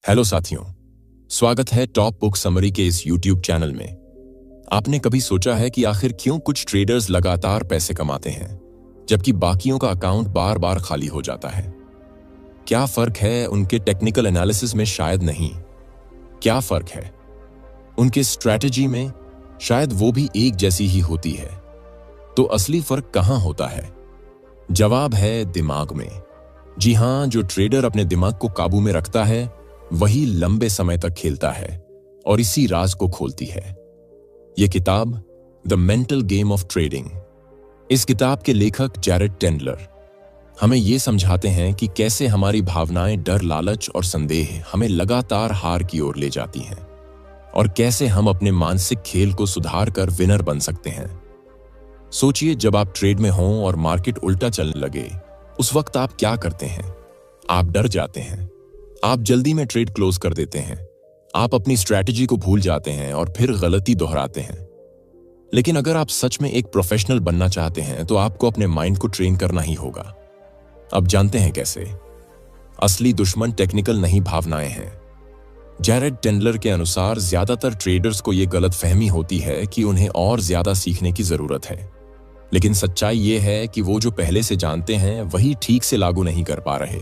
Hello साथियों, स्वागत है टॉप बुक समरी के इस यूट्यूब चैनल में। आपने कभी सोचा है कि आखिर क्यों कुछ ट्रेडर्स लगातार पैसे कमाते हैं जबकि बाकियों का अकाउंट बार बार खाली हो जाता है? क्या फर्क है उनके टेक्निकल एनालिसिस में? शायद नहीं। क्या फर्क है उनके स्ट्रैटेजी में? शायद वो भी एक जैसी ही होती है। तो असली फर्क कहां होता है? जवाब है दिमाग में। जी हां, जो ट्रेडर अपने दिमाग को काबू में रखता है वही लंबे समय तक खेलता है और इसी राज को खोलती है यह किताब, the mental game of trading. इस किताब के लेखक जैरेड टेंडलर हमें यह समझाते हैं कि कैसे हमारी भावनाएं, डर, लालच और संदेह हमें लगातार हार की ओर ले जाती हैं और कैसे हम अपने मानसिक खेल को सुधार कर विनर बन सकते हैं। सोचिए, जब आप ट्रेड में हों और मार्केट उल्टा चलने लगे, उस वक्त आप क्या करते हैं? आप डर जाते हैं, आप जल्दी में ट्रेड क्लोज कर देते हैं, आप अपनी स्ट्रैटेजी को भूल जाते हैं और फिर गलती दोहराते हैं। लेकिन अगर आप सच में एक प्रोफेशनल बनना चाहते हैं तो आपको अपने माइंड को ट्रेन करना ही होगा। अब जानते हैं कैसे? असली दुश्मन टेक्निकल नहीं, भावनाएं हैं। जैरेड टेंडलर के अनुसार ज्यादातर ट्रेडर्स को यह गलतफहमी होती है कि उन्हें और ज्यादा सीखने की जरूरत है, लेकिन सच्चाई यह है कि वो जो पहले से जानते हैं वही ठीक से लागू नहीं कर पा रहे।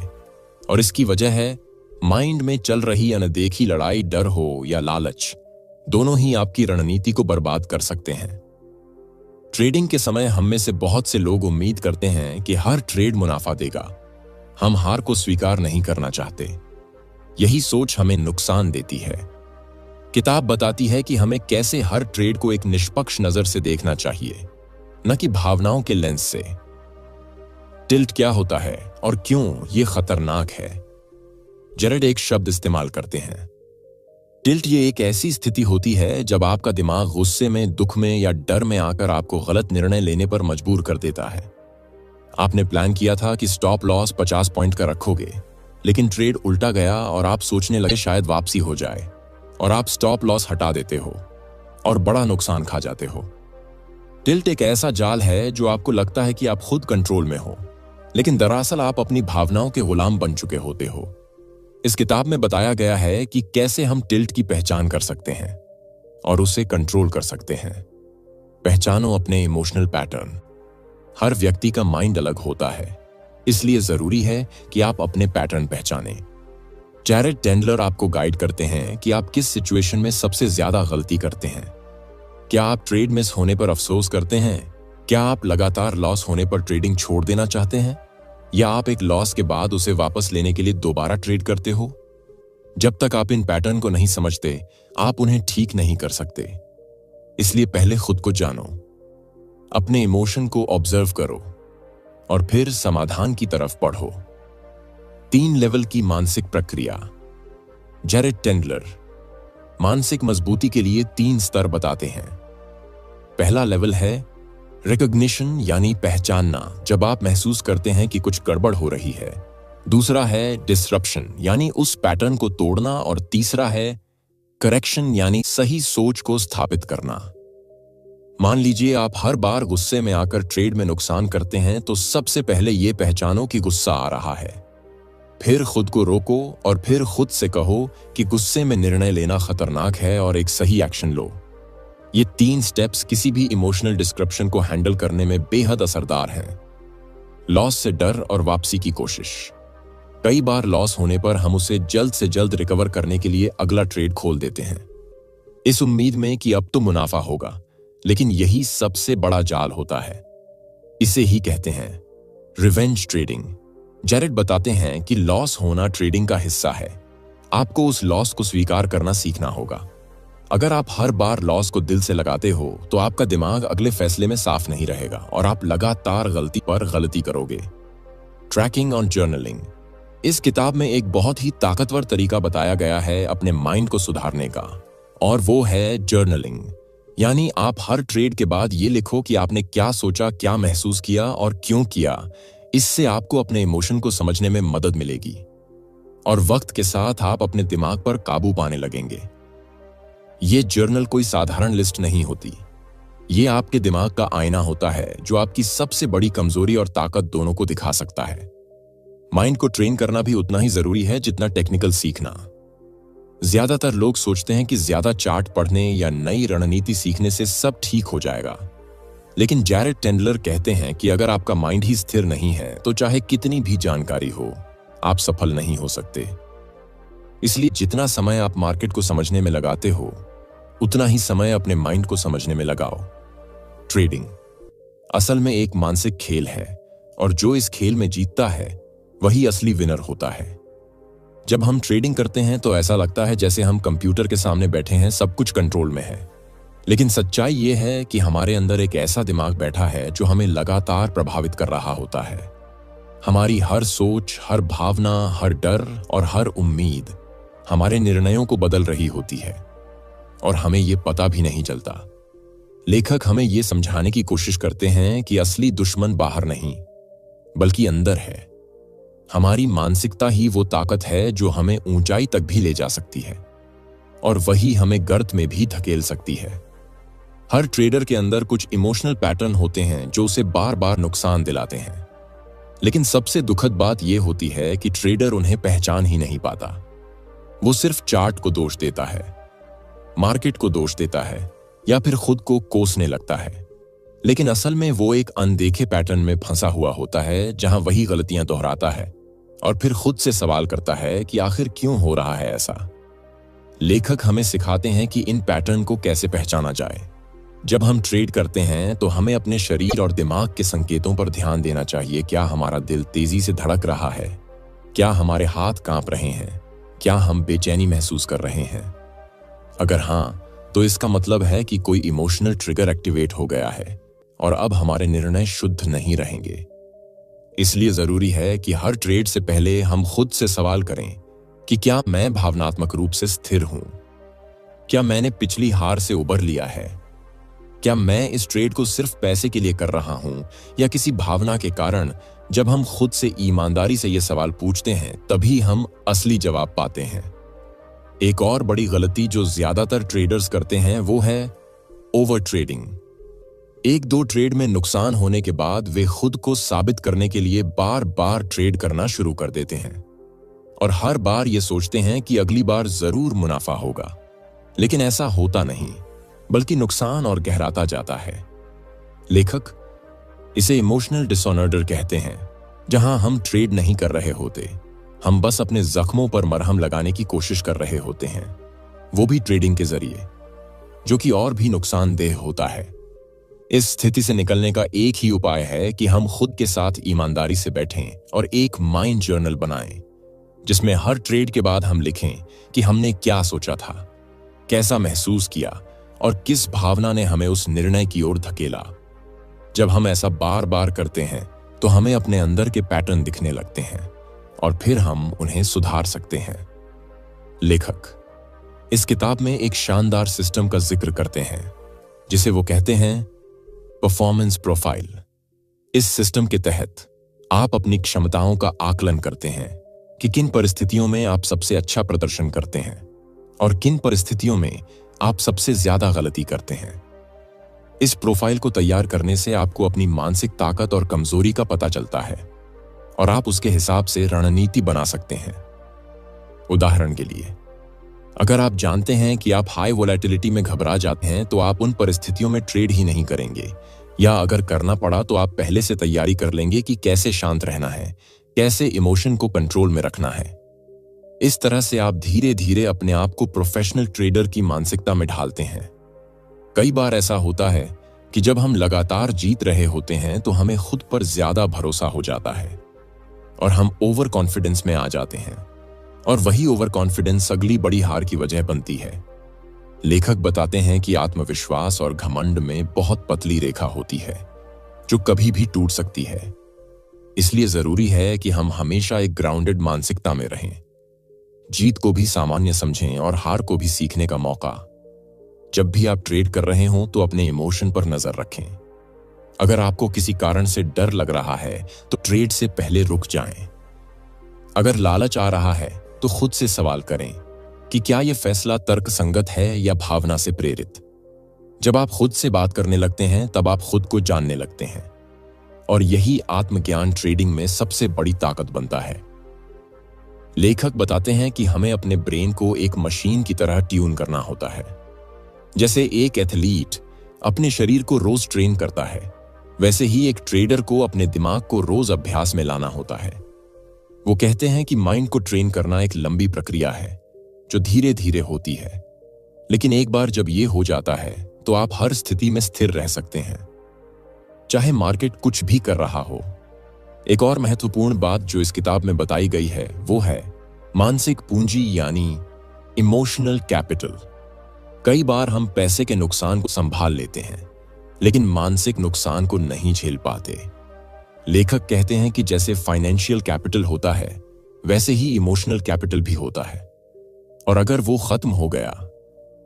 और इसकी वजह है माइंड में चल रही अनदेखी लड़ाई। डर हो या लालच, दोनों ही आपकी रणनीति को बर्बाद कर सकते हैं। ट्रेडिंग के समय हम में से बहुत से लोग उम्मीद करते हैं कि हर ट्रेड मुनाफा देगा। हम हार को स्वीकार नहीं करना चाहते। यही सोच हमें नुकसान देती है। किताब बताती है कि हमें कैसे हर ट्रेड को एक निष्पक्ष नजर से देखना चाहिए, न कि भावनाओं के लेंस से। टिल्ट क्या होता है और क्यों यह खतरनाक है? जैरेड एक शब्द इस्तेमाल करते हैं, टिल्ट। ये एक ऐसी स्थिति होती है जब आपका दिमाग गुस्से में, दुख में या डर में आकर आपको गलत निर्णय लेने पर मजबूर कर देता है। आपने प्लान किया था कि स्टॉप लॉस 50 पॉइंट का रखोगे, लेकिन ट्रेड उल्टा गया और आप सोचने लगे शायद वापसी हो जाए, और आप स्टॉप लॉस हटा देते हो और बड़ा नुकसान खा जाते हो। टिल्ट एक ऐसा जाल है जो आपको लगता है कि आप खुद कंट्रोल में हो, लेकिन दरअसल आप अपनी भावनाओं के गुलाम बन चुके होते हो। इस किताब में बताया गया है कि कैसे हम टिल्ट की पहचान कर सकते हैं और उसे कंट्रोल कर सकते हैं। पहचानो अपने इमोशनल पैटर्न। हर व्यक्ति का माइंड अलग होता है, इसलिए जरूरी है कि आप अपने पैटर्न पहचानें। जैरेड टेंडलर आपको गाइड करते हैं कि आप किस सिचुएशन में सबसे ज्यादा गलती करते हैं। क्या आप ट्रेड मिस होने पर अफसोस करते हैं? क्या आप लगातार लॉस होने पर ट्रेडिंग छोड़ देना चाहते हैं? या आप एक लॉस के बाद उसे वापस लेने के लिए दोबारा ट्रेड करते हो? जब तक आप इन पैटर्न को नहीं समझते, आप उन्हें ठीक नहीं कर सकते। इसलिए पहले खुद को जानो, अपने इमोशन को ऑब्जर्व करो और फिर समाधान की तरफ बढ़ो। 3 लेवल की मानसिक प्रक्रिया। जैरेड टेंडलर मानसिक मजबूती के लिए 3 स्तर बताते हैं। पहला लेवल है रिकॉग्निशन, यानी पहचानना, जब आप महसूस करते हैं कि कुछ गड़बड़ हो रही है। दूसरा है डिसरप्शन, यानी उस पैटर्न को तोड़ना। और तीसरा है करेक्शन, यानी सही सोच को स्थापित करना। मान लीजिए आप हर बार गुस्से में आकर ट्रेड में नुकसान करते हैं, तो सबसे पहले यह पहचानो कि गुस्सा आ रहा है। फिर खुद को रोको और फिर खुद से कहो कि गुस्से में निर्णय लेना खतरनाक है और एक सही एक्शन लो। ये 3 स्टेप्स किसी भी इमोशनल डिस्क्रिप्शन को हैंडल करने में बेहद असरदार हैं। लॉस से डर और वापसी की कोशिश। कई बार लॉस होने पर हम उसे जल्द से जल्द रिकवर करने के लिए अगला ट्रेड खोल देते हैं, इस उम्मीद में कि अब तो मुनाफा होगा। लेकिन यही सबसे बड़ा जाल होता है। इसे ही कहते हैं रिवेंज ट्रेडिंग। जैरेड बताते हैं कि लॉस होना ट्रेडिंग का हिस्सा है। आपको उस लॉस को स्वीकार करना सीखना होगा। अगर आप हर बार लॉस को दिल से लगाते हो तो आपका दिमाग अगले फैसले में साफ नहीं रहेगा और आप लगातार गलती पर गलती करोगे। ट्रैकिंग और जर्नलिंग। इस किताब में एक बहुत ही ताकतवर तरीका बताया गया है अपने माइंड को सुधारने का, और वो है जर्नलिंग। यानी आप हर ट्रेड के बाद ये लिखो कि आपने क्या सोचा, क्या महसूस किया और क्यों किया। इससे आपको अपने इमोशन को समझने में मदद मिलेगी और वक्त के साथ आप अपने दिमाग पर काबू पाने लगेंगे। ये जर्नल कोई साधारण लिस्ट नहीं होती। ये आपके दिमाग का आईना होता है जो आपकी सबसे बड़ी कमजोरी और ताकत दोनों को दिखा सकता है। माइंड को ट्रेन करना भी उतना ही जरूरी है जितना टेक्निकल सीखना। ज्यादातर लोग सोचते हैं कि ज्यादा चार्ट पढ़ने या नई रणनीति सीखने से सब ठीक हो जाएगा, लेकिन जैरेड टेंडलर कहते हैं कि अगर आपका माइंड ही स्थिर नहीं है तो चाहे कितनी भी जानकारी हो, आप सफल नहीं हो सकते। इसलिए जितना समय आप मार्केट को समझने में लगाते हो, उतना ही समय अपने माइंड को समझने में लगाओ। ट्रेडिंग असल में एक मानसिक खेल है, और जो इस खेल में जीतता है वही असली विनर होता है। जब हम ट्रेडिंग करते हैं तो ऐसा लगता है जैसे हम कंप्यूटर के सामने बैठे हैं, सब कुछ कंट्रोल में है। लेकिन सच्चाई यह है कि हमारे अंदर एक ऐसा दिमाग बैठा है जो हमें लगातार प्रभावित कर रहा होता है। हमारी हर सोच, हर भावना, हर डर और हर उम्मीद हमारे निर्णयों को बदल रही होती है, और हमें यह पता भी नहीं चलता। लेखक हमें यह समझाने की कोशिश करते हैं कि असली दुश्मन बाहर नहीं, बल्कि अंदर है। हमारी मानसिकता ही वो ताकत है जो हमें ऊंचाई तक भी ले जा सकती है, और वही हमें गर्त में भी धकेल सकती है। हर ट्रेडर के अंदर कुछ इमोशनल पैटर्न होते हैं जो उसे बार बार नुकसान दिलाते हैं, लेकिन सबसे दुखद बात यह होती है कि ट्रेडर उन्हें पहचान ही नहीं पाता। वो सिर्फ चार्ट को दोष देता है, मार्केट को दोष देता है, या फिर खुद को कोसने लगता है। लेकिन असल में वो एक अनदेखे पैटर्न में फंसा हुआ होता है, जहां वही गलतियां दोहराता है और फिर खुद से सवाल करता है कि आखिर क्यों हो रहा है ऐसा। लेखक हमें सिखाते हैं कि इन पैटर्न को कैसे पहचाना जाए। जब हम ट्रेड करते हैं तो हमें अपने शरीर और दिमाग के संकेतों पर ध्यान देना चाहिए। क्या हमारा दिल तेजी से धड़क रहा है? क्या हमारे हाथ कांप रहे हैं? क्या हम बेचैनी महसूस कर रहे हैं? अगर हां, तो इसका मतलब है कि कोई इमोशनल ट्रिगर एक्टिवेट हो गया है और अब हमारे निर्णय शुद्ध नहीं रहेंगे। इसलिए जरूरी है कि हर ट्रेड से पहले हम खुद से सवाल करें कि क्या मैं भावनात्मक रूप से स्थिर हूं? क्या मैंने पिछली हार से उबर लिया है? क्या मैं इस ट्रेड को सिर्फ पैसे के लिए कर रहा हूं, या किसी भावना के कारण? जब हम खुद से ईमानदारी से यह सवाल पूछते हैं, तभी हम असली जवाब पाते हैं। एक और बड़ी गलती जो ज्यादातर ट्रेडर्स करते हैं वो है ओवर ट्रेडिंग। एक दो ट्रेड में नुकसान होने के बाद वे खुद को साबित करने के लिए बार बार ट्रेड करना शुरू कर देते हैं, और हर बार ये सोचते हैं कि अगली बार जरूर मुनाफा होगा। लेकिन ऐसा होता नहीं, बल्कि नुकसान और गहराता जाता है। लेखक इसे इमोशनल डिसऑर्डर कहते हैं, जहां हम ट्रेड नहीं कर रहे होते, हम बस अपने जख्मों पर मरहम लगाने की कोशिश कर रहे होते हैं, वो भी ट्रेडिंग के जरिए, जो कि और भी नुकसानदेह होता है। इस स्थिति से निकलने का एक ही उपाय है कि हम खुद के साथ ईमानदारी से बैठें और एक माइंड जर्नल बनाएं, जिसमें हर ट्रेड के बाद हम लिखें कि हमने क्या सोचा था, कैसा महसूस किया, और किस भावना ने हमें उस निर्णय की ओर धकेला। जब हम ऐसा बार बार करते हैं तो हमें अपने अंदर के पैटर्न दिखने लगते हैं, और फिर हम उन्हें सुधार सकते हैं। लेखक इस किताब में एक शानदार सिस्टम का जिक्र करते हैं, जिसे वो कहते हैं परफॉर्मेंस प्रोफाइल। इस सिस्टम के तहत आप अपनी क्षमताओं का आकलन करते हैं कि किन परिस्थितियों में आप सबसे अच्छा प्रदर्शन करते हैं और किन परिस्थितियों में आप सबसे ज्यादा गलती करते हैं। इस प्रोफाइल को तैयार करने से आपको अपनी मानसिक ताकत और कमजोरी का पता चलता है, और आप उसके हिसाब से रणनीति बना सकते हैं। उदाहरण के लिए, अगर आप जानते हैं कि आप हाई वोलेटिलिटी में घबरा जाते हैं, तो आप उन परिस्थितियों में ट्रेड ही नहीं करेंगे, या अगर करना पड़ा तो आप पहले से तैयारी कर लेंगे कि कैसे शांत रहना है, कैसे इमोशन को कंट्रोल में रखना है। इस तरह से आप धीरे धीरे अपने आप को प्रोफेशनल ट्रेडर की मानसिकता में ढालते हैं। कई बार ऐसा होता है कि जब हम लगातार जीत रहे होते हैं तो हमें खुद पर ज्यादा भरोसा हो जाता है और हम ओवर कॉन्फिडेंस में आ जाते हैं, और वही ओवर कॉन्फिडेंस अगली बड़ी हार की वजह बनती है। लेखक बताते हैं कि आत्मविश्वास और घमंड में बहुत पतली रेखा होती है जो कभी भी टूट सकती है। इसलिए जरूरी है कि हम हमेशा एक ग्राउंडेड मानसिकता में रहें, जीत को भी सामान्य समझें और हार को भी सीखने का मौका। जब भी आप ट्रेड कर रहे हों तो अपने इमोशन पर नजर रखें। अगर आपको किसी कारण से डर लग रहा है तो ट्रेड से पहले रुक जाएं। अगर लालच आ रहा है तो खुद से सवाल करें कि क्या यह फैसला तर्कसंगत है या भावना से प्रेरित। जब आप खुद से बात करने लगते हैं तब आप खुद को जानने लगते हैं, और यही आत्मज्ञान ट्रेडिंग में सबसे बड़ी ताकत बनता है। लेखक बताते हैं कि हमें अपने ब्रेन को एक मशीन की तरह ट्यून करना होता है। जैसे एक एथलीट अपने शरीर को रोज ट्रेन करता है, वैसे ही एक ट्रेडर को अपने दिमाग को रोज अभ्यास में लाना होता है। वो कहते हैं कि माइंड को ट्रेन करना एक लंबी प्रक्रिया है जो धीरे धीरे होती है, लेकिन एक बार जब ये हो जाता है तो आप हर स्थिति में स्थिर रह सकते हैं, चाहे मार्केट कुछ भी कर रहा हो। एक और महत्वपूर्ण बात जो इस किताब में बताई गई है वो है मानसिक पूंजी यानी इमोशनल कैपिटल। कई बार हम पैसे के नुकसान को संभाल लेते हैं, लेकिन मानसिक नुकसान को नहीं झेल पाते। लेखक कहते हैं कि जैसे फाइनेंशियल कैपिटल होता है, वैसे ही इमोशनल कैपिटल भी होता है, और अगर वो खत्म हो गया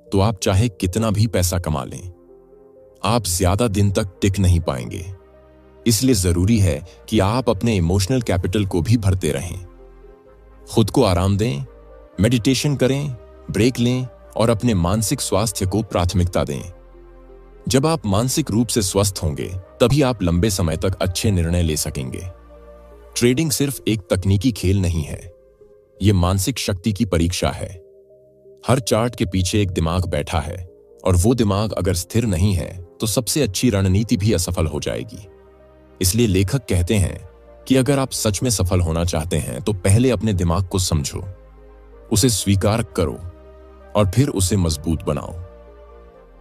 तो आप चाहे कितना भी पैसा कमा लें, आप ज्यादा दिन तक टिक नहीं पाएंगे। इसलिए जरूरी है कि आप अपने इमोशनल कैपिटल को भी भरते रहें। खुद को आराम दें, मेडिटेशन करें, ब्रेक लें और अपने मानसिक स्वास्थ्य को प्राथमिकता दें। जब आप मानसिक रूप से स्वस्थ होंगे, तभी आप लंबे समय तक अच्छे निर्णय ले सकेंगे। ट्रेडिंग सिर्फ एक तकनीकी खेल नहीं है, यह मानसिक शक्ति की परीक्षा है। हर चार्ट के पीछे एक दिमाग बैठा है, और वो दिमाग अगर स्थिर नहीं है तो सबसे अच्छी रणनीति भी असफल हो जाएगी। इसलिए लेखक कहते हैं कि अगर आप सच में सफल होना चाहते हैं तो पहले अपने दिमाग को समझो, उसे स्वीकार करो और फिर उसे मजबूत बनाओ।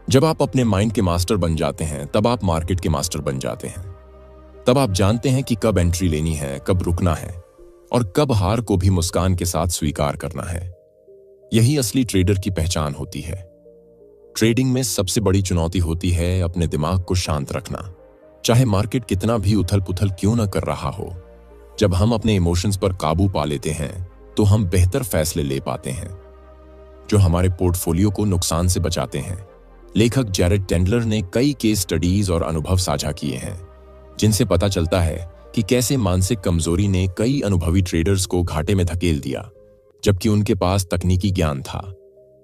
जब आप अपने माइंड के मास्टर बन जाते हैं, तब आप मार्केट के मास्टर बन जाते हैं। तब आप जानते हैं कि कब एंट्री लेनी है, कब रुकना है और कब हार को भी मुस्कान के साथ स्वीकार करना है। यही असली ट्रेडर की पहचान होती है। ट्रेडिंग में सबसे बड़ी चुनौती होती है अपने दिमाग को शांत रखना, चाहे मार्केट कितना भी उथल पुथल क्यों न कर रहा हो। जब हम अपने इमोशंस पर काबू पा लेते हैं तो हम बेहतर फैसले ले पाते हैं जो हमारे पोर्टफोलियो को नुकसान से बचाते हैं। लेखक जैरेड टेंडलर ने कई केस स्टडीज और अनुभव साझा किए हैं, जिनसे पता चलता है कि कैसे मानसिक कमजोरी ने कई अनुभवी ट्रेडर्स को घाटे में धकेल दिया, जबकि उनके पास तकनीकी ज्ञान था।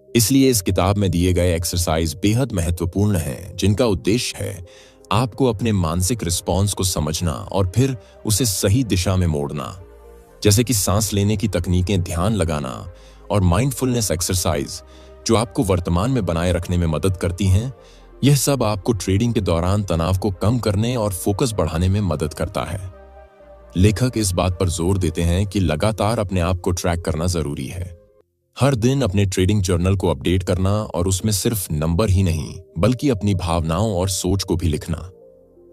इसलिए इस किताब में दिए गए एक्सरसाइज बेहद महत्वपूर्ण हैं, जिनका उद्देश्य है आपको अपने मानसिक रिस्पॉन्स को समझना और फिर उसे सही दिशा में मोड़ना। जैसे कि सांस लेने की तकनीकें, ध्यान लगाना और माइंडफुलनेस एक्सरसाइज जो आपको वर्तमान में बनाए रखने में मदद करती हैं। यह सब आपको ट्रेडिंग के दौरान तनाव को कम करने और फोकस बढ़ाने में मदद करता है। लेखक इस बात पर जोर देते हैं कि लगातार अपने आप को ट्रैक करना जरूरी है। हर दिन अपने ट्रेडिंग जर्नल को अपडेट करना और उसमें सिर्फ नंबर ही नहीं बल्कि अपनी भावनाओं और सोच को भी लिखना,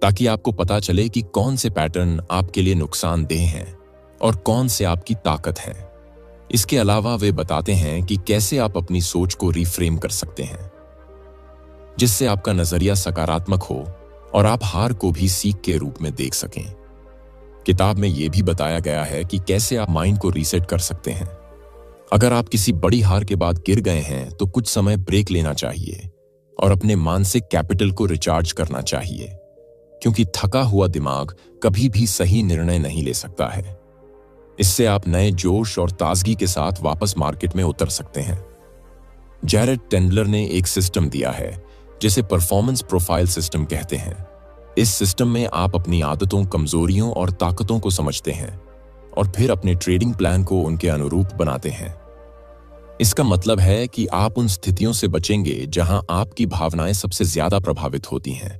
ताकि आपको पता चले कि कौन से पैटर्न आपके लिए नुकसानदेह हैं और कौन से आपकी ताकत है। इसके अलावा वे बताते हैं कि कैसे आप अपनी सोच को रिफ्रेम कर सकते हैं, जिससे आपका नजरिया सकारात्मक हो और आप हार को भी सीख के रूप में देख सकें। किताब में यह भी बताया गया है कि कैसे आप माइंड को रीसेट कर सकते हैं। अगर आप किसी बड़ी हार के बाद गिर गए हैं तो कुछ समय ब्रेक लेना चाहिए और अपने मानसिक कैपिटल को रिचार्ज करना चाहिए, क्योंकि थका हुआ दिमाग कभी भी सही निर्णय नहीं ले सकता है। इससे आप नए जोश और ताजगी के साथ वापस मार्केट में उतर सकते हैं। जैरेड टेंडलर ने एक सिस्टम दिया है जिसे परफॉर्मेंस प्रोफाइल सिस्टम कहते हैं। इस सिस्टम में आप अपनी आदतों, कमजोरियों और ताकतों को समझते हैं और फिर अपने ट्रेडिंग प्लान को उनके अनुरूप बनाते हैं। इसका मतलब है कि आप उन स्थितियों से बचेंगे जहां आपकी भावनाएं सबसे ज्यादा प्रभावित होती हैं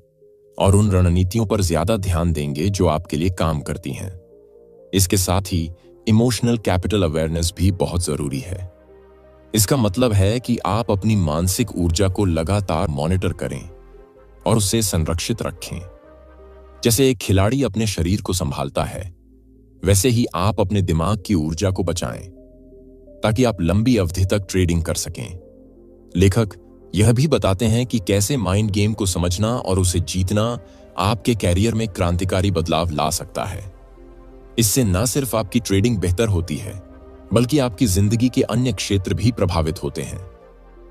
और उन रणनीतियों पर ज्यादा ध्यान देंगे जो आपके लिए काम करती हैं। इसके साथ ही इमोशनल कैपिटल अवेयरनेस भी बहुत जरूरी है। इसका मतलब है कि आप अपनी मानसिक ऊर्जा को लगातार मॉनिटर करें और उसे संरक्षित रखें। जैसे एक खिलाड़ी अपने शरीर को संभालता है, वैसे ही आप अपने दिमाग की ऊर्जा को बचाएं ताकि आप लंबी अवधि तक ट्रेडिंग कर सकें। लेखक यह भी बताते हैं कि कैसे माइंड गेम को समझना और उसे जीतना आपके कैरियर में क्रांतिकारी बदलाव ला सकता है। इससे न सिर्फ आपकी ट्रेडिंग बेहतर होती है, बल्कि आपकी जिंदगी के अन्य क्षेत्र भी प्रभावित होते हैं,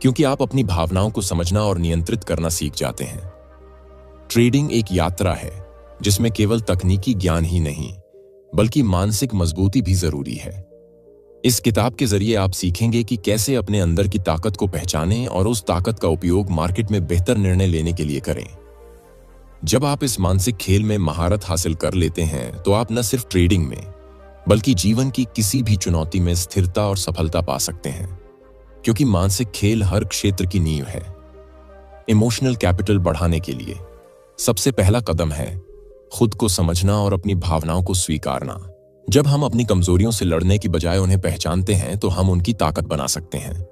क्योंकि आप अपनी भावनाओं को समझना और नियंत्रित करना सीख जाते हैं। ट्रेडिंग एक यात्रा है जिसमें केवल तकनीकी ज्ञान ही नहीं बल्कि मानसिक मजबूती भी जरूरी है। इस किताब के जरिए आप सीखेंगे कि कैसे अपने अंदर की ताकत को पहचानें और उस ताकत का उपयोग मार्केट में बेहतर निर्णय लेने के लिए करें। जब आप इस मानसिक खेल में महारत हासिल कर लेते हैं तो आप न सिर्फ ट्रेडिंग में बल्कि जीवन की किसी भी चुनौती में स्थिरता और सफलता पा सकते हैं, क्योंकि मानसिक खेल हर क्षेत्र की नींव है। इमोशनल कैपिटल बढ़ाने के लिए सबसे पहला कदम है खुद को समझना और अपनी भावनाओं को स्वीकारना। जब हम अपनी कमजोरियों से लड़ने की बजाय उन्हें पहचानते हैं तो हम उनकी ताकत बना सकते हैं।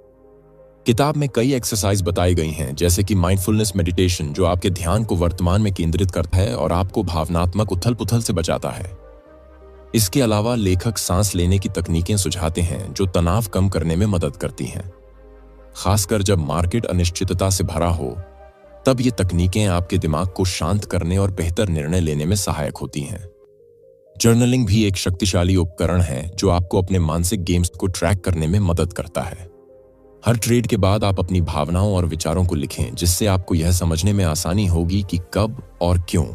किताब में कई एक्सरसाइज बताई गई हैं, जैसे कि माइंडफुलनेस मेडिटेशन, जो आपके ध्यान को वर्तमान में केंद्रित करता है और आपको भावनात्मक उथल-पुथल से बचाता है। इसके अलावा लेखक सांस लेने की तकनीकें सुझाते हैं जो तनाव कम करने में मदद करती हैं। खासकर जब मार्केट अनिश्चितता से भरा हो, तब ये तकनीकें आपके दिमाग को शांत करने और बेहतर निर्णय लेने में सहायक होती हैं। जर्नलिंग भी एक शक्तिशाली उपकरण है जो आपको अपने मानसिक गेम्स को ट्रैक करने में मदद करता है। हर ट्रेड के बाद आप अपनी भावनाओं और विचारों को लिखें, जिससे आपको यह समझने में आसानी होगी कि कब और क्यों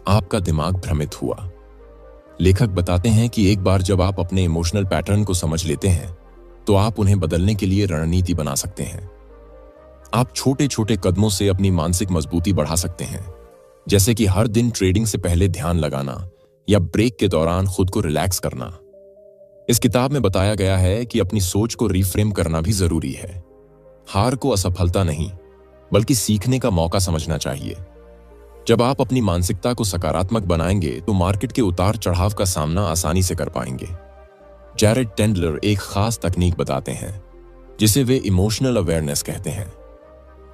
आपका दिमाग भ्रमित हुआ। लेखक बताते हैं कि एक बार जब आप अपने इमोशनल पैटर्न को समझ लेते हैं, तो आप उन्हें बदलने के लिए रणनीति बना सकते हैं। आप छोटे छोटे कदमों से अपनी मानसिक मजबूती बढ़ा सकते हैं, जैसे कि हर दिन ट्रेडिंग से पहले ध्यान लगाना या ब्रेक के दौरान खुद को रिलैक्स करना। इस किताब में बताया गया है कि अपनी सोच को रिफ्रेम करना भी जरूरी है। हार को असफलता नहीं, बल्कि सीखने का मौका समझना चाहिए। जब आप अपनी मानसिकता को सकारात्मक बनाएंगे तो मार्केट के उतार चढ़ाव का सामना आसानी से कर पाएंगे। जैरेड टेंडलर एक खास तकनीक बताते हैं, जिसे वे इमोशनल अवेयरनेस कहते हैं।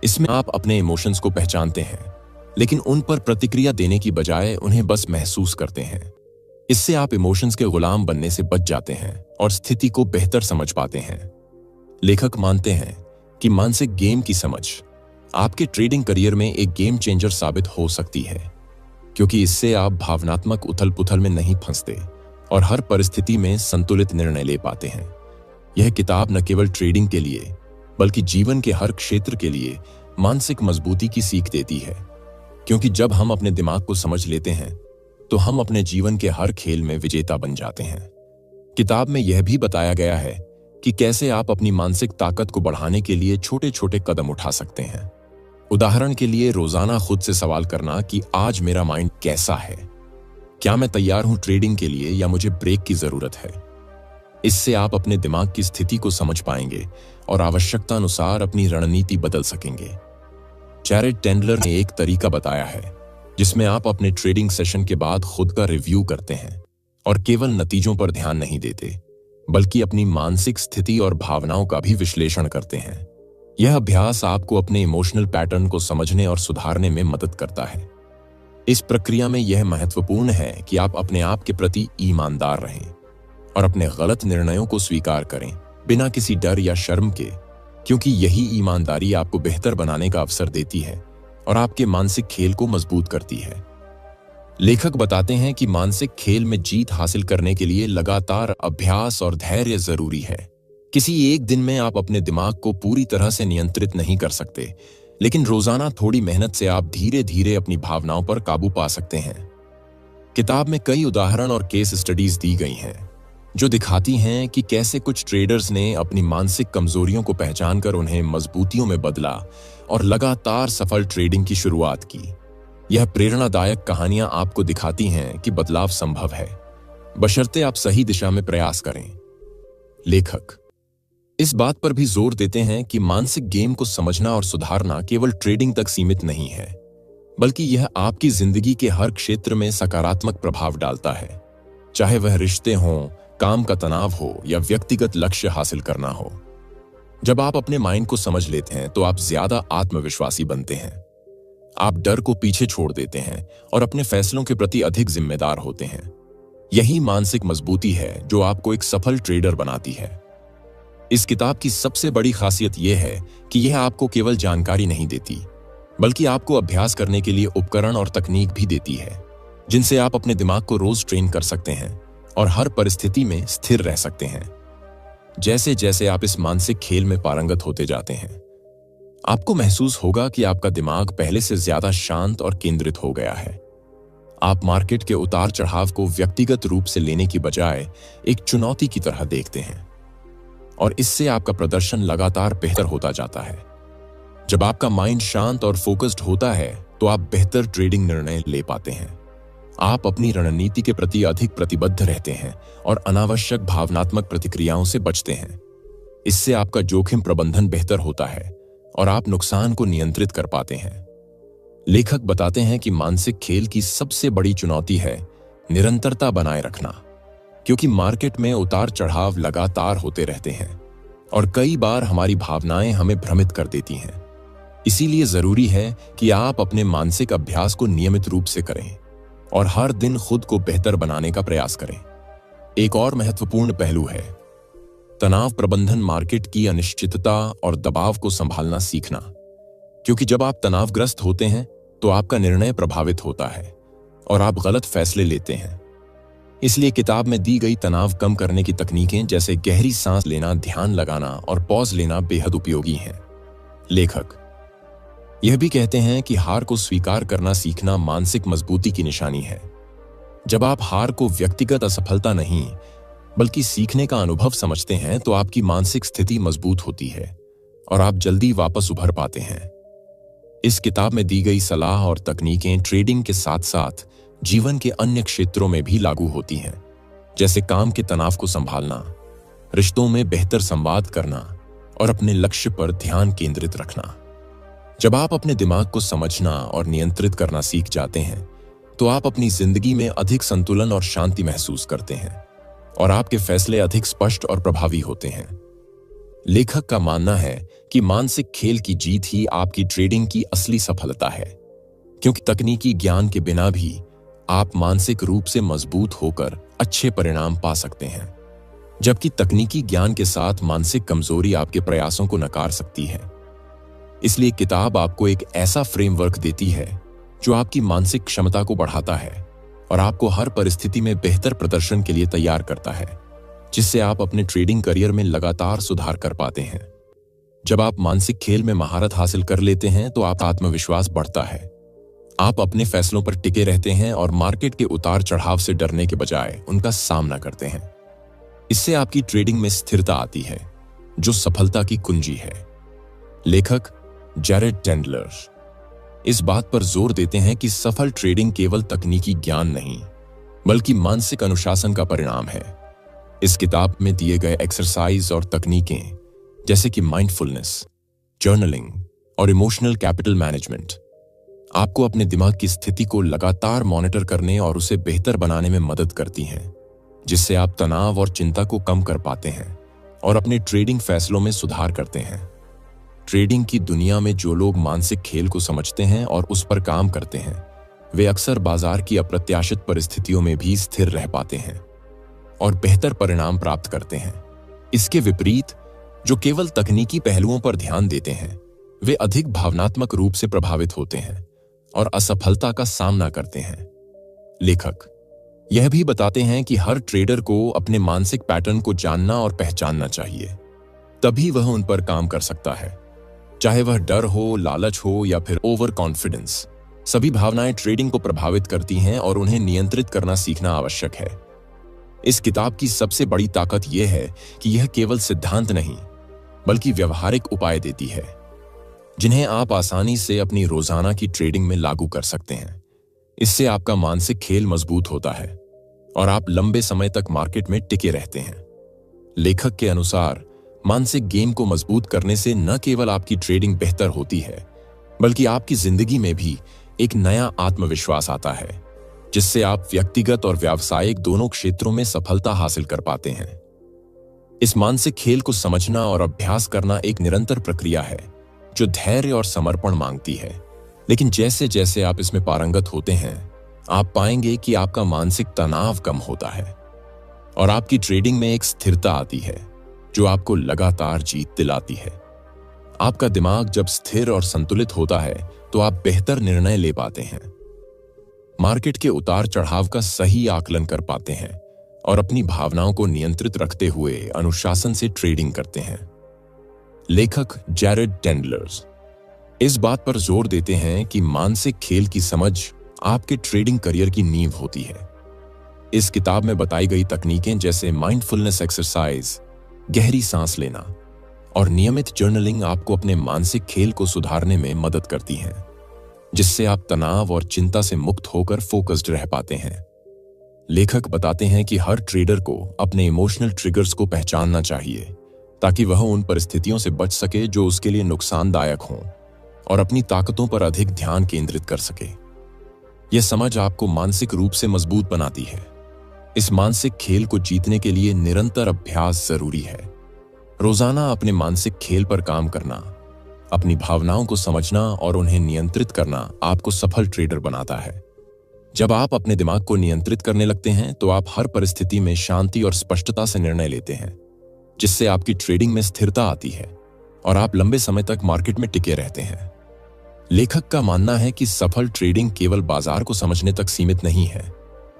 इसमें आप अपने इमोशंस को पहचानते हैं, लेकिन उन पर प्रतिक्रिया देने की बजाय उन्हें बस महसूस करते हैं। इससे आप इमोशंस के गुलाम बनने से बच जाते हैं और स्थिति को बेहतर समझ पाते हैं। लेखक मानते हैं कि मानसिक गेम की समझ आपके ट्रेडिंग करियर में एक गेम चेंजर साबित हो सकती है, क्योंकि इससे आप भावनात्मक उथल-पुथल में नहीं फंसते और हर परिस्थिति में संतुलित निर्णय ले पाते हैं। यह किताब न केवल ट्रेडिंग के लिए, बल्कि जीवन के हर क्षेत्र के लिए मानसिक मजबूती की सीख देती है, क्योंकि जब हम अपने दिमाग को समझ लेते हैं तो हम अपने जीवन के हर खेल में विजेता बन जाते हैं। किताब में यह भी बताया गया है कि कैसे आप अपनी मानसिक ताकत को बढ़ाने के लिए छोटे छोटे कदम उठा सकते हैं। उदाहरण के लिए, रोजाना खुद से सवाल करना कि आज मेरा माइंड कैसा है, क्या मैं तैयार हूं ट्रेडिंग के लिए या मुझे ब्रेक की जरूरत है। इससे आप अपने दिमाग की स्थिति को समझ पाएंगे और आवश्यकता अनुसार अपनी रणनीति बदल सकेंगे। जैरेड टेंडलर ने एक तरीका बताया है जिसमें आप अपने ट्रेडिंग सेशन के बाद खुद का रिव्यू करते हैं और केवल नतीजों पर ध्यान नहीं देते, बल्कि अपनी मानसिक स्थिति और भावनाओं का भी विश्लेषण करते हैं। यह अभ्यास आपको अपने इमोशनल पैटर्न को समझने और सुधारने में मदद करता है। इस प्रक्रिया में यह महत्वपूर्ण है कि आप अपने आप के प्रति ईमानदार रहें और अपने गलत निर्णयों को स्वीकार करें, बिना किसी डर या शर्म के, क्योंकि यही ईमानदारी आपको बेहतर बनाने का अवसर देती है और आपके मानसिक खेल को मजबूत करती है। लेखक बताते हैं कि मानसिक खेल में जीत हासिल करने के लिए लगातार अभ्यास और धैर्य जरूरी है। किसी एक दिन में आप अपने दिमाग को पूरी तरह से नियंत्रित नहीं कर सकते, लेकिन रोजाना थोड़ी मेहनत से आप धीरे धीरे अपनी भावनाओं पर काबू पा सकते हैं। किताब में कई उदाहरण और केस स्टडीज दी गई हैं जो दिखाती हैं कि कैसे कुछ ट्रेडर्स ने अपनी मानसिक कमजोरियों को पहचानकर उन्हें मजबूतियों में बदला और लगातार सफल ट्रेडिंग की शुरुआत की। यह प्रेरणादायक कहानियां आपको दिखाती हैं कि बदलाव संभव है, बशर्ते आप सही दिशा में प्रयास करें। लेखक इस बात पर भी जोर देते हैं कि मानसिक गेम को समझना और सुधारना केवल ट्रेडिंग तक सीमित नहीं है, बल्कि यह आपकी जिंदगी के हर क्षेत्र में सकारात्मक प्रभाव डालता है, चाहे वह रिश्ते हों, काम का तनाव हो या व्यक्तिगत लक्ष्य हासिल करना हो। जब आप अपने माइंड को समझ लेते हैं तो आप ज्यादा आत्मविश्वासी बनते हैं। आप डर को पीछे छोड़ देते हैं और अपने फैसलों के प्रति अधिक जिम्मेदार होते हैं। यही मानसिक मजबूती है जो आपको एक सफल ट्रेडर बनाती है। इस किताब की सबसे बड़ी खासियत यह है कि यह आपको केवल जानकारी नहीं देती, बल्कि आपको अभ्यास करने के लिए उपकरण और तकनीक भी देती है, जिनसे आप अपने दिमाग को रोज ट्रेन कर सकते हैं और हर परिस्थिति में स्थिर रह सकते हैं। जैसे जैसे आप इस मानसिक खेल में पारंगत होते जाते हैं, आपको महसूस होगा कि आपका दिमाग पहले से ज्यादा शांत और केंद्रित हो गया है। आप मार्केट के उतार चढ़ाव को व्यक्तिगत रूप से लेने की बजाय एक चुनौती की तरह देखते हैं और इससे आपका प्रदर्शन लगातार बेहतर होता जाता है। जब आपका माइंड शांत और फोकस्ड होता है तो आप बेहतर ट्रेडिंग निर्णय ले पाते हैं आप अपनी रणनीति के प्रति अधिक प्रतिबद्ध रहते हैं और अनावश्यक भावनात्मक प्रतिक्रियाओं से बचते हैं। इससे आपका जोखिम प्रबंधन बेहतर होता है और आप नुकसान को नियंत्रित कर पाते हैं। लेखक बताते हैं कि मानसिक खेल की सबसे बड़ी चुनौती है निरंतरता बनाए रखना, क्योंकि मार्केट में उतार चढ़ाव लगातार होते रहते हैं और कई बार हमारी भावनाएं हमें भ्रमित कर देती हैं। इसीलिए जरूरी है कि आप अपने मानसिक अभ्यास को नियमित रूप से करें और हर दिन खुद को बेहतर बनाने का प्रयास करें। एक और महत्वपूर्ण पहलू है तनाव प्रबंधन, मार्केट की अनिश्चितता और दबाव को संभालना सीखना, क्योंकि जब आप तनावग्रस्त होते हैं तो आपका निर्णय प्रभावित होता है और आप गलत फैसले लेते हैं। इसलिए किताब में दी गई तनाव कम करने की तकनीकें जैसे गहरी सांस लेना, ध्यान लगाना और पॉज लेना बेहद उपयोगी हैं। लेखक यह भी कहते हैं कि हार को स्वीकार करना सीखना मानसिक मजबूती की निशानी है। जब आप हार को व्यक्तिगत असफलता नहीं बल्कि सीखने का अनुभव समझते हैं तो आपकी मानसिक स्थिति मजबूत होती है और आप जल्दी वापस उभर पाते हैं। इस किताब में दी गई सलाह और तकनीकें ट्रेडिंग के साथ साथ जीवन के अन्य क्षेत्रों में भी लागू होती हैं, जैसे काम के तनाव को संभालना, रिश्तों में बेहतर संवाद करना और अपने लक्ष्य पर ध्यान केंद्रित रखना। जब आप अपने दिमाग को समझना और नियंत्रित करना सीख जाते हैं तो आप अपनी जिंदगी में अधिक संतुलन और शांति महसूस करते हैं और आपके फैसले अधिक स्पष्ट और प्रभावी होते हैं। लेखक का मानना है कि मानसिक खेल की जीत ही आपकी ट्रेडिंग की असली सफलता है, क्योंकि तकनीकी ज्ञान के बिना भी आप मानसिक रूप से मजबूत होकर अच्छे परिणाम पा सकते हैं, जबकि तकनीकी ज्ञान के साथ मानसिक कमजोरी आपके प्रयासों को नकार सकती है। इसलिए किताब आपको एक ऐसा फ्रेमवर्क देती है जो आपकी मानसिक क्षमता को बढ़ाता है और आपको हर परिस्थिति में बेहतर प्रदर्शन के लिए तैयार करता है, जिससे आप अपने ट्रेडिंग करियर में लगातार सुधार कर पाते हैं। जब आप मानसिक खेल में महारत हासिल कर लेते हैं तो आप आत्मविश्वास बढ़ता है, आप अपने फैसलों पर टिके रहते हैं और मार्केट के उतार चढ़ाव से डरने के बजाय उनका सामना करते हैं। इससे आपकी ट्रेडिंग में स्थिरता आती है, जो सफलता की कुंजी है। लेखक जैरेड टेंडलर इस बात पर जोर देते हैं कि सफल ट्रेडिंग केवल तकनीकी ज्ञान नहीं बल्कि मानसिक अनुशासन का परिणाम है। इस किताब में दिए गए एक्सरसाइज और तकनीकें जैसे कि माइंडफुलनेस, जर्नलिंग और इमोशनल कैपिटल मैनेजमेंट आपको अपने दिमाग की स्थिति को लगातार मॉनिटर करने और उसे बेहतर बनाने में मदद करती हैं, जिससे आप तनाव और चिंता को कम कर पाते हैं और अपने ट्रेडिंग फैसलों में सुधार करते हैं। ट्रेडिंग की दुनिया में जो लोग मानसिक खेल को समझते हैं और उस पर काम करते हैं, वे अक्सर बाजार की अप्रत्याशित परिस्थितियों में भी स्थिर रह पाते हैं और बेहतर परिणाम प्राप्त करते हैं। इसके विपरीत जो केवल तकनीकी पहलुओं पर ध्यान देते हैं, वे अधिक भावनात्मक रूप से प्रभावित होते हैं और असफलता का सामना करते हैं। लेखक यह भी बताते हैं कि हर ट्रेडर को अपने मानसिक पैटर्न को जानना और पहचानना चाहिए, तभी वह उन पर काम कर सकता है। चाहे वह डर हो, लालच हो या फिर ओवर कॉन्फिडेंस, सभी भावनाएं ट्रेडिंग को प्रभावित करती हैं और उन्हें नियंत्रित करना सीखना आवश्यक है। इस किताब की सबसे बड़ी ताकत यह है कि यह केवल सिद्धांत नहीं बल्कि व्यवहारिक उपाय देती है, जिन्हें आप आसानी से अपनी रोजाना की ट्रेडिंग में लागू कर सकते हैं। इससे आपका मानसिक खेल मजबूत होता है और आप लंबे समय तक मार्केट में टिके रहते हैं। लेखक के अनुसार मानसिक गेम को मजबूत करने से न केवल आपकी ट्रेडिंग बेहतर होती है, बल्कि आपकी जिंदगी में भी एक नया आत्मविश्वास आता है, जिससे आप व्यक्तिगत और व्यावसायिक दोनों क्षेत्रों में सफलता हासिल कर पाते हैं। इस मानसिक खेल को समझना और अभ्यास करना एक निरंतर प्रक्रिया है जो धैर्य और समर्पण मांगती है, लेकिन जैसे जैसे आप इसमें पारंगत होते हैं, आप पाएंगे कि आपका मानसिक तनाव कम होता है और आपकी ट्रेडिंग में एक स्थिरता आती है जो आपको लगातार जीत दिलाती है। आपका दिमाग जब स्थिर और संतुलित होता है तो आप बेहतर निर्णय ले पाते हैं, मार्केट के उतार चढ़ाव का सही आकलन कर पाते हैं और अपनी भावनाओं को नियंत्रित रखते हुए अनुशासन से ट्रेडिंग करते हैं। लेखक जैरेड टेंडलर इस बात पर जोर देते हैं कि मानसिक खेल की समझ आपके ट्रेडिंग करियर की नींव होती है। इस किताब में बताई गई तकनीकें जैसे माइंडफुलनेस एक्सरसाइज, गहरी सांस लेना और नियमित जर्नलिंग आपको अपने मानसिक खेल को सुधारने में मदद करती हैं। जिससे आप तनाव और चिंता से मुक्त होकर फोकस्ड रह पाते हैं। लेखक बताते हैं कि हर ट्रेडर को अपने इमोशनल ट्रिगर्स को पहचानना चाहिए ताकि वह उन परिस्थितियों से बच सके जो उसके लिए नुकसानदायक हों और अपनी ताकतों पर अधिक ध्यान केंद्रित कर सके। यह समझ आपको मानसिक रूप से मजबूत बनाती है। इस मानसिक खेल को जीतने के लिए निरंतर अभ्यास जरूरी है। रोजाना अपने मानसिक खेल पर काम करना, अपनी भावनाओं को समझना और उन्हें नियंत्रित करना आपको सफल ट्रेडर बनाता है। जब आप अपने दिमाग को नियंत्रित करने लगते हैं तो आप हर परिस्थिति में शांति और स्पष्टता से निर्णय लेते हैं, जिससे आपकी ट्रेडिंग में स्थिरता आती है और आप लंबे समय तक मार्केट में टिके रहते हैं। लेखक का मानना है कि सफल ट्रेडिंग केवल बाजार को समझने तक सीमित नहीं है,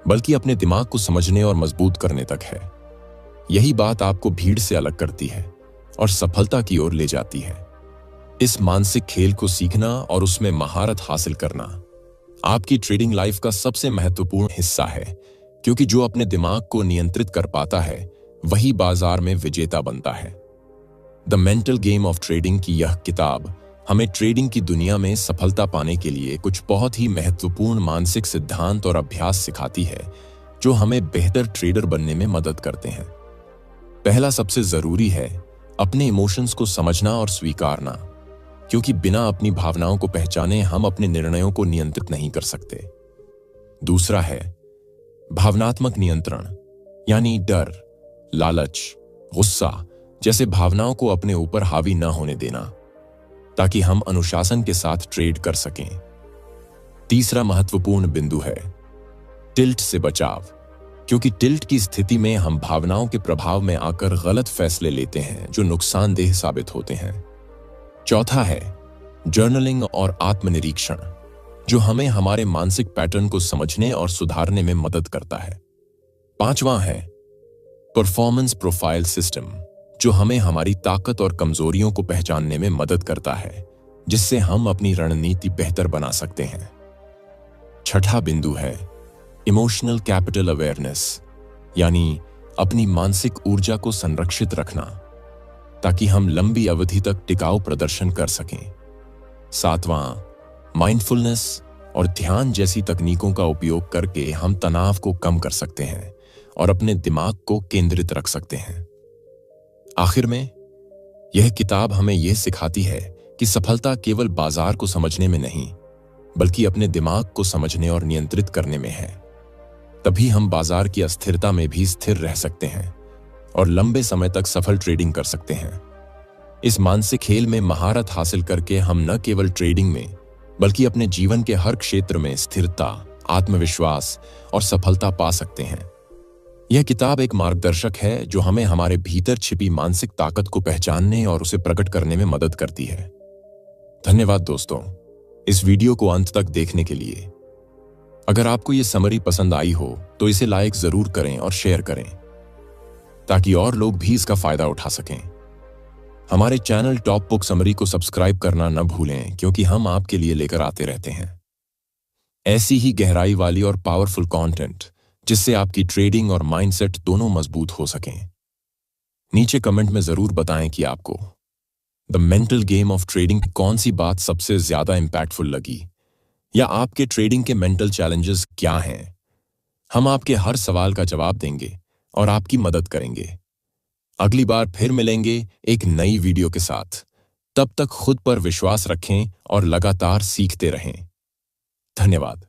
बल्कि अपने दिमाग को समझने और मजबूत करने तक है। यही बात आपको भीड़ से अलग करती है और सफलता की ओर ले जाती है। इस मानसिक खेल को सीखना और उसमें महारत हासिल करना आपकी ट्रेडिंग लाइफ का सबसे महत्वपूर्ण हिस्सा है, क्योंकि जो अपने दिमाग को नियंत्रित कर पाता है वही बाजार में विजेता बनता है। The mental game of trading की यह किताब हमें ट्रेडिंग की दुनिया में सफलता पाने के लिए कुछ बहुत ही महत्वपूर्ण मानसिक सिद्धांत और अभ्यास सिखाती है, जो हमें बेहतर ट्रेडर बनने में मदद करते हैं। पहला सबसे जरूरी है अपने इमोशंस को समझना और स्वीकारना, क्योंकि बिना अपनी भावनाओं को पहचाने हम अपने निर्णयों को नियंत्रित नहीं कर सकते। दूसरा है भावनात्मक नियंत्रण, यानी डर, लालच, गुस्सा जैसे भावनाओं को अपने ऊपर हावी न होने देना, ताकि हम अनुशासन के साथ ट्रेड कर सकें। तीसरा महत्वपूर्ण बिंदु है टिल्ट से बचाव, क्योंकि टिल्ट की स्थिति में हम भावनाओं के प्रभाव में आकर गलत फैसले लेते हैं जो नुकसानदेह साबित होते हैं। चौथा है जर्नलिंग और आत्मनिरीक्षण, जो हमें हमारे मानसिक पैटर्न को समझने और सुधारने में मदद करता है। पांचवां है परफॉर्मेंस प्रोफाइल सिस्टम, जो हमें हमारी ताकत और कमजोरियों को पहचानने में मदद करता है, जिससे हम अपनी रणनीति बेहतर बना सकते हैं। छठा बिंदु है इमोशनल कैपिटल अवेयरनेस, यानी अपनी मानसिक ऊर्जा को संरक्षित रखना, ताकि हम लंबी अवधि तक टिकाऊ प्रदर्शन कर सकें। सातवां माइंडफुलनेस और ध्यान जैसी तकनीकों का उपयोग करके हम तनाव को कम कर सकते हैं और अपने दिमाग को केंद्रित रख सकते हैं। आखिर में यह किताब हमें यह सिखाती है कि सफलता केवल बाजार को समझने में नहीं, बल्कि अपने दिमाग को समझने और नियंत्रित करने में है। तभी हम बाजार की अस्थिरता में भी स्थिर रह सकते हैं और लंबे समय तक सफल ट्रेडिंग कर सकते हैं। इस मानसिक खेल में महारत हासिल करके हम न केवल ट्रेडिंग में, बल्कि अपने जीवन के हर क्षेत्र में स्थिरता, आत्मविश्वास और सफलता पा सकते हैं। यह किताब एक मार्गदर्शक है जो हमें हमारे भीतर छिपी मानसिक ताकत को पहचानने और उसे प्रकट करने में मदद करती है। धन्यवाद दोस्तों, इस वीडियो को अंत तक देखने के लिए। अगर आपको यह समरी पसंद आई हो तो इसे लाइक जरूर करें और शेयर करें, ताकि और लोग भी इसका फायदा उठा सकें। हमारे चैनल टॉप बुक समरी को सब्सक्राइब करना न भूलें, क्योंकि हम आपके लिए लेकर आते रहते हैं ऐसी ही गहराई वाली और पावरफुल कंटेंट, जिससे आपकी ट्रेडिंग और माइंडसेट दोनों मजबूत हो सकें। नीचे कमेंट में जरूर बताएं कि आपको the mental game of trading की कौन सी बात सबसे ज्यादा इंपैक्टफुल लगी, या आपके ट्रेडिंग के मेंटल चैलेंजेस क्या हैं। हम आपके हर सवाल का जवाब देंगे और आपकी मदद करेंगे। अगली बार फिर मिलेंगे एक नई वीडियो के साथ। तब तक खुद पर विश्वास रखें और लगातार सीखते रहें। धन्यवाद।